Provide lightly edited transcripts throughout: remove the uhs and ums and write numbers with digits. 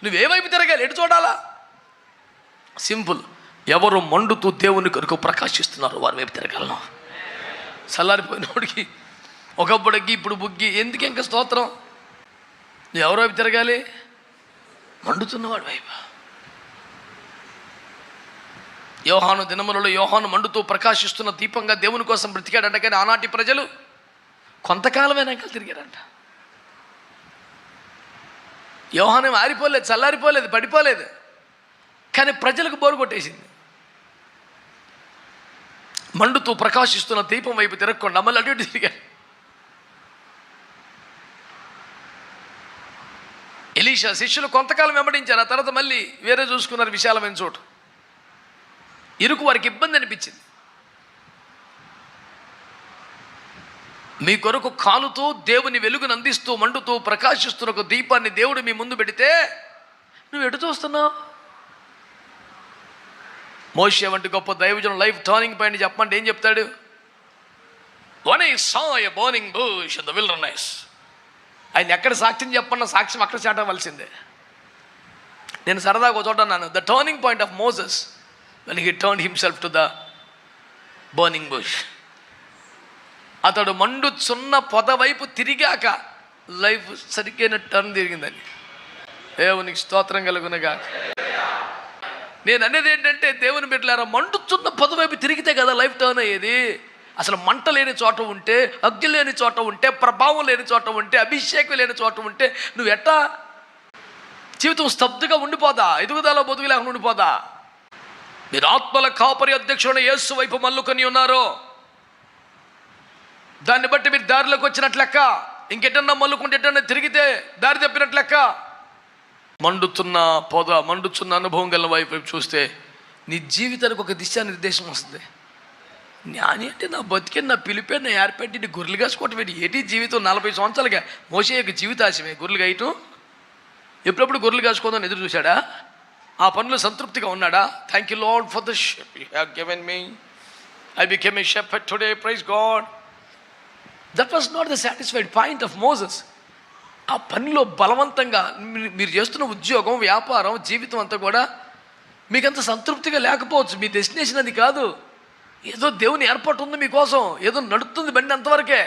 నువ్వే వైపు తిరగాలి, ఎటు చూడాలా? సింపుల్. ఎవరు మండుతూ దేవుని కొరకు ప్రకాశిస్తున్నారో వారి వైపు తిరగలను. చల్లారిపోయినోడికి ఒకప్పుడుకి ఇప్పుడు బుగ్గి ఎందుకు ఇంకా స్తోత్రం? నువ్వు ఎవరి వైపు తిరగాలి? మండుతున్నవాడి వైపు. యోహాను దినములలో యోహాను మండుతూ ప్రకాశిస్తున్న దీపంగా దేవుని కోసం బ్రతికాడంట. కానీ ఆనాటి ప్రజలు కొంతకాలమైనాక తిరిగారంట. యోహాను ఆరిపోలేదు, చల్లారిపోలేదు, పడిపోలేదు. కానీ ప్రజలకు బోరు కొట్టేసింది. మండుతూ ప్రకాశిస్తున్న దీపం వైపు తిరగకుండా మళ్ళీ అటు ఇటు తిరిగారు. ఎలీషా శిష్యులు కొంతకాలం వెంబడించారు. ఆ తర్వాత మళ్ళీ వేరే చూసుకున్నారు విశాలమైన చోటు. ఇరుకు వారికి ఇబ్బంది అనిపించింది. మీ కొరకు కాలుతూ దేవుని వెలుగును అందిస్తూ మండుతూ ప్రకాశిస్తున్న ఒక దీపాన్ని దేవుడు మీ ముందు పెడితే నువ్వు ఎటు చూస్తున్నావు? మోషే వంటి గొప్ప దైవజనం లైఫ్ టర్నింగ్ పాయింట్ చెప్పమంటే ఏం చెప్తాడు? When I saw a burning bush in the wilderness. ఆయన ఎక్కడ సాక్ష్యం చెప్పన్నా సాక్ష్యం అక్కడ చాటవలసిందే. నేను సరదాగా చోట అన్నాను, the turning point of Moses when he turned himself to the burning bush. అతడు మండుచున్న పొద వైపు తిరిగాక లైఫ్ సరిగ్గా టర్న్ తిరిగిందని. దేవునికి స్తోత్రం కలుగునగా. నేను అనేది ఏంటంటే దేవుని బిడ్డలారా, మండుచున్న పొద వైపు తిరిగితే కదా లైఫ్ టర్న్ అయ్యేది. అసలు మంట లేని చోట ఉంటే, అగ్ని లేని చోట ఉంటే, ప్రభావం లేని చోట ఉంటే, అభిషేకం లేని చోట ఉంటే నువ్వు ఎట్టా జీవితం స్తబ్దుగా ఉండిపోదా? ఎదుగుదల బతుకు లేకుండా ఉండిపోదా? మీరు ఆత్మల కాపరి అధ్యక్షుడు యేసు వైపు మల్లుకొని ఉన్నారో దాన్ని బట్టి మీరు దారిలోకి వచ్చినట్లు లెక్క. ఇంకెటన్నా మల్లుకుంటే ఎటన్నా తిరిగితే దారి తప్పినట్లు లెక్క. మండుతున్న పొద, మండుతున్న అనుభవం గల వైపు చూస్తే నీ జీవితానికి ఒక దిశానిర్దేశం వస్తుంది. జ్ఞాని అంటే నా బతికే, నా పిలిపే, నా ఏర్పెట్టి నీ గొర్రెలు కాసుకోవటం ఏంటి జీవితం? 40 సంవత్సరాలుగా మోసే యొక్క జీవితాశమే గొర్రెలు కాయటం. ఎప్పుడప్పుడు గొర్రెలు కాసుకోదాన్ని ఎదురు చూశాడా? ఆ పనులు సంతృప్తిగా ఉన్నాడా? Thank you Lord for the sheep you have given me. I became a shepherd today, praise God. That was not the satisfied point of Moses. ఆ పనిలో బలవంతంగా మీరు చేస్తున్న ఉద్యోగం, వ్యాపారం, జీవితం అంతా కూడా మీకంత సంతృప్తిగా లేకపోవచ్చు. మీ డెస్టినేషన్ అది కాదు. ఏదో దేవుని ఏర్పాటు ఉంది మీకోసం, ఏదో నడుస్తుంది బండి అంతవరకే.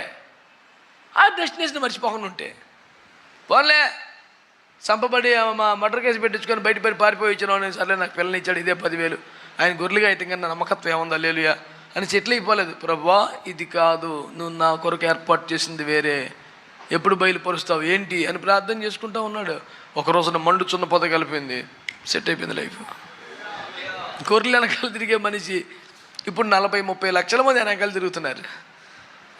ఆ డెస్టినేషన్ మర్చిపోకుండా ఉంటే పోన్లే, చంపబడి మా మర్డర్ కేసు పెట్టించుకొని బయట పారిపోయి ఇచ్చిన సర్లే నాకు పిల్లల్ని ఇచ్చాడు, ఇదే 10,000 ఆయన గొర్రెలుగా అయితే కన్నా నమ్మకత్వం ఏముంది, హల్లెలూయా అని చెట్లు అయిపోలేదు. ప్రభువా ఇది కాదు, నువ్వు నా కొరకు ఏర్పాటు చేసింది వేరే, ఎప్పుడు బయలుపరుస్తావు ఏంటి అని ప్రార్థన చేసుకుంటూ ఉన్నాడు. ఒక రోజున మండుచున్న పొద కలిపింది, సెట్ అయిపోయింది లైఫ్. గొర్రెలు వెనకాల తిరిగే మనిషి ఇప్పుడు 40-30 లక్షల మంది వెనకాల తిరుగుతున్నారు.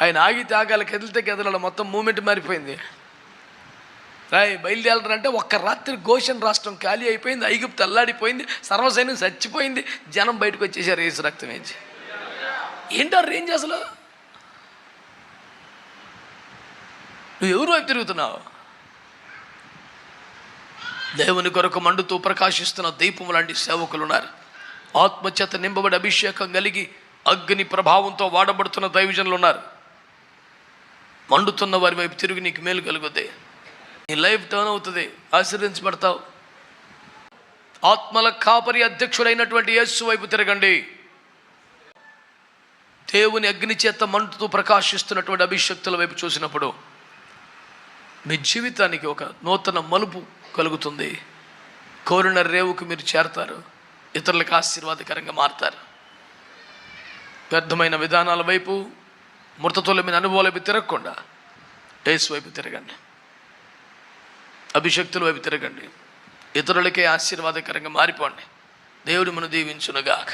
ఆయన ఆగితే ఆగాలి, కదిలితే కదలాలి, మొత్తం మూమెంట్ మారిపోయింది. బయలుదేరారంటే ఒక్క రాత్రి గోషన్ రాష్ట్రం ఖాళీ అయిపోయింది, ఐగుప్తు అల్లాడిపోయింది, సర్వసైన్యం చచ్చిపోయింది, జనం బయటకు వచ్చేసారు యేసు రక్తం వేసి. ఏంటో రేంజ్ అసలు? నువ్వు ఎవరు వైపు తిరుగుతున్నావు? దేవుని కొరకు మండుతూ ప్రకాశిస్తున్న దీపం లాంటి సేవకులు ఉన్నారు. ఆత్మచేత నింపబడి అభిషేకం కలిగి అగ్ని ప్రభావంతో వాడబడుతున్న దైవజనులు ఉన్నారు. మండుతున్న వారి వైపు తిరిగి నీకు మేలు కలుగుతాయి, నీ లైఫ్ టర్న్ అవుతుంది, ఆశీర్వదించబడతావు. ఆత్మల కాపరి అధ్యక్షుడైనటువంటి యేసు వైపు తిరగండి. దేవుని అగ్ని చేత మండుతూ ప్రకాశిస్తున్నటువంటి అభిషక్తుల వైపు చూసినప్పుడు మీ జీవితానికి ఒక నూతన మలుపు కలుగుతుంది. కోరిన రేవుకు మీరు చేరతారు, ఇతరులకు ఆశీర్వాదకరంగా మారుతారు. వ్యర్థమైన విధానాల వైపు, మృతతులమైన అనుభవాల వైపు తిరగకుండా యేసు వైపు తిరగండి, అభిషక్తుల వైపు తిరగండి, ఇతరులకే ఆశీర్వాదకరంగా మారిపోండి. దేవుడు మనను దీవించునుగాక.